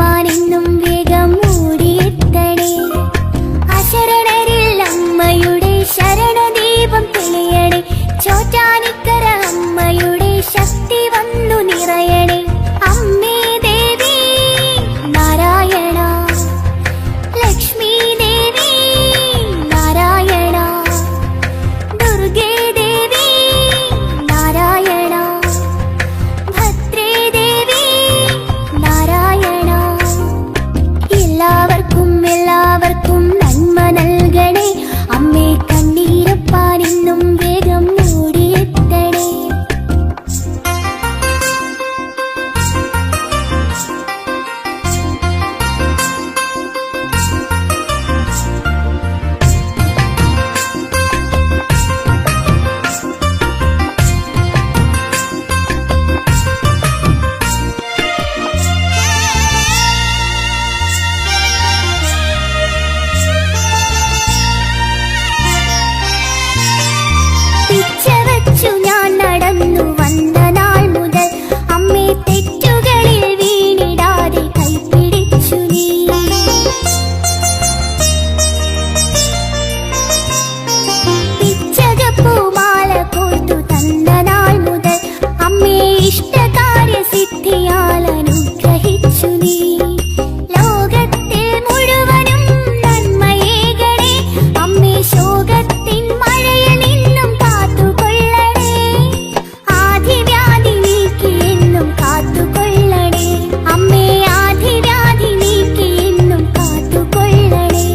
കണ്ണീരൊപ്പാനെന്നും വേഗം ഓടിയെത്തണേ. അശരണരിൽ അമ്മയുടെ ശരണദീപം തെളിയണേ. ചോറ്റാനിക്കര അമ്മയുടെ ശക്തി വന്നു നിറയണേ. അമ്മേ ദേവി നാരായണ, ലക്ഷ്മി ദേവി നാരായണ, ദുർഗേ ദേവി നാരായണ, ഭദ്രേ ദേവി നാരായണ. എല്ലാവർക്കും എല്ലാവർക്കും നന്മ നൽകണേ. അമ്മേ കണ്ണീരൊപ്പാനെന്നും വേഗം ഓടിയെത്തണേ. പിച്ചവച്ചു ഞാൻ നടന്നു വന്ന നാൾ മുതൽ അമ്മേ തെറ്റുകളിൽ വീണിടാതെ കൈപിടിച്ചു നീ. പിച്ചകപ്പൂമാല കോർത്തു തന്ന നാൾ മുതൽ അമ്മേ ഇഷ്ടകാര്യസിദ്ധിയാൽ അനുഗ്രഹിച്ചു നീ. ലോകത്തിൽ മുഴുവനും നന്മയേകണേ. അമ്മേ ശോകത്തിൻ മഴയിൽ നിന്നും കാത്തുകൊള്ളണേ. ആധിവ്യാധി നീക്കി എന്നും കാത്തുകൊള്ളണേ. അമ്മേ ആധിവ്യാധി നീക്കി എന്നും കാത്തുകൊള്ളണേ.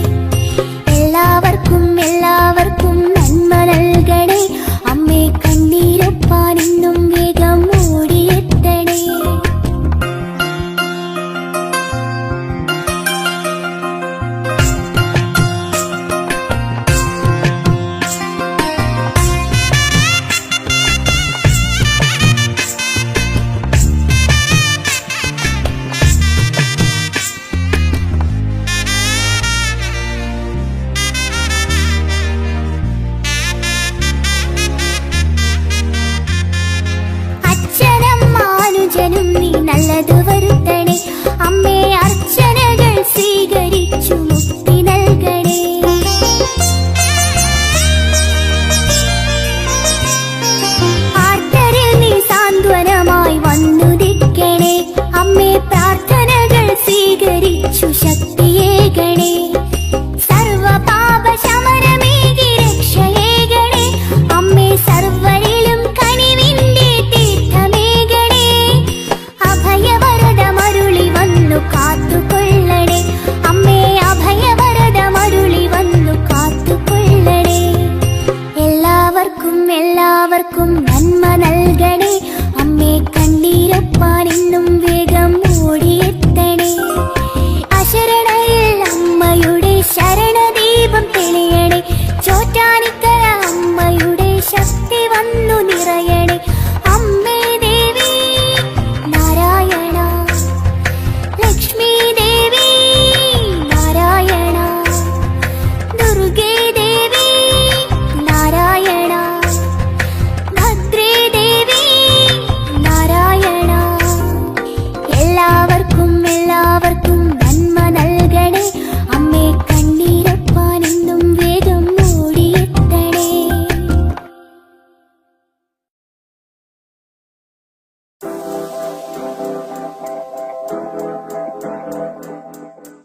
എല്ലാവർക്കും എല്ലാവർക്കും നന്മ നൽകണേ. അമ്മേ കണ്ണീരൊപ്പാനെന്നും വേഗം ഓടിയെത്തണേ. അച്ഛനും മാനുജനും നീ നല്ലതു വരുത്തണേ. അമ്മേ അർച്ച